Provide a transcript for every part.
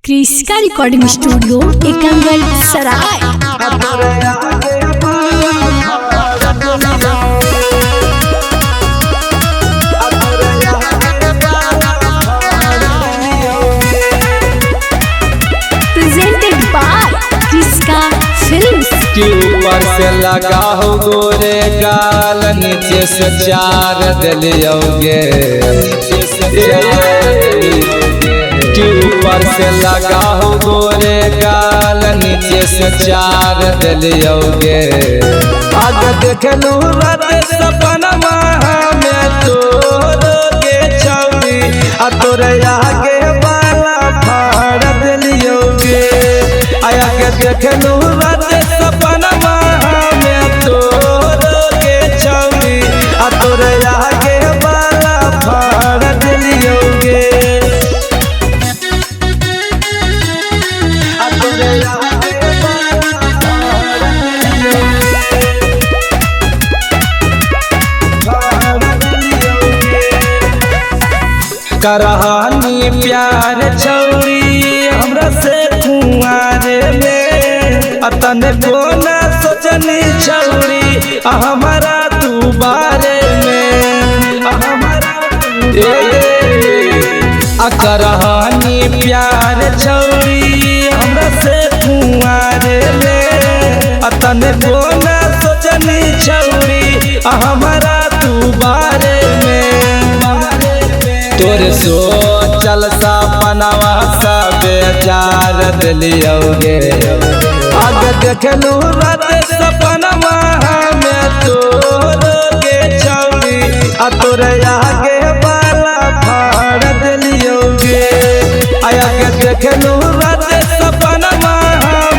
क्रिस्का recording studio Ekangal Sarai. Presented by Kriska films. ऊपर से लगा हो गोरे गाल, नीचे से चार दिलियोगे। ऊपर से लगा हो गोरे गाल, नीचे से चार दिलियोगे। आगे देखलू रात सपनमा में तोरोगे चौड़ी, आ तोरे आगे बाला फाड़ दिलियोगे। आया के देखलू रात सपनमा में तोरोगे चौड़ी, आ तोरे आगे बाला फाड़ दिलियोगे। करहानी प्यार छौरी हमरा से कुंवारे में, अतन को ना सोचनी छौरी हमारा तू बारे में। करहानी प्यार छौरी हमरा से कुंवारे में, अतन को ना सोचनी छौरी हमारा तू बारे में। तोरे सोचल सपनवा सब बेजार दिलियोगे। आगे देखलू रात सपनवा में तोरोगे चौड़ी, आ तोरे आगे बाला फाड़ दिलियोगे। आया के देखलू रात सपनवा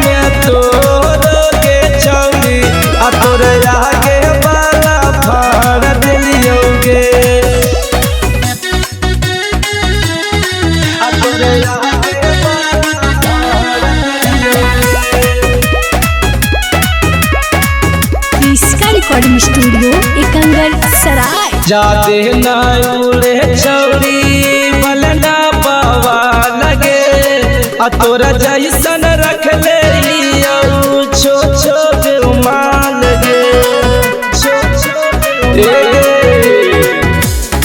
में तोरोगे चौड़ी, आ तोरे आगे बाला फाड़ दिलियोगे। क्रिस्का रिकॉर्डिंग स्टूडियो एकंगल सराय। जाते न उड़े छौरी बलना पावा लगे, आ तोरा जैसन रख ले छो छो माल गे।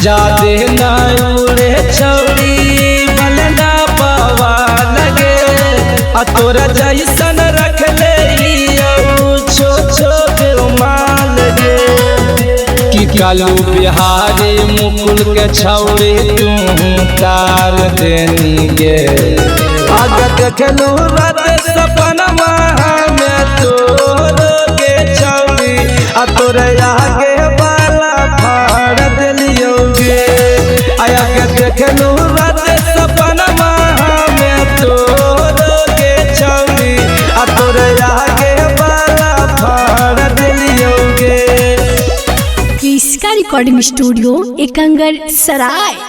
जाते न उड़े छौरी बलना पावा लगे, आ तोरा जैसन रख ले छो छो माल गे। कि कालू बिहारी मुकुल के छौरी तू तार देनी गे। आगे देखलू रात सपनमा में तोरोगे चौड़ी, आ तोरे आगे बाला फाड़ दिलियोगे। आया के देखलू रात सपनमा में तोरोगे चौड़ी, आ तोरे आगे बाला फाड़ दिलियोगे। क्रिस्का रिकॉर्डिंग स्टूडियो एकंगल सराय।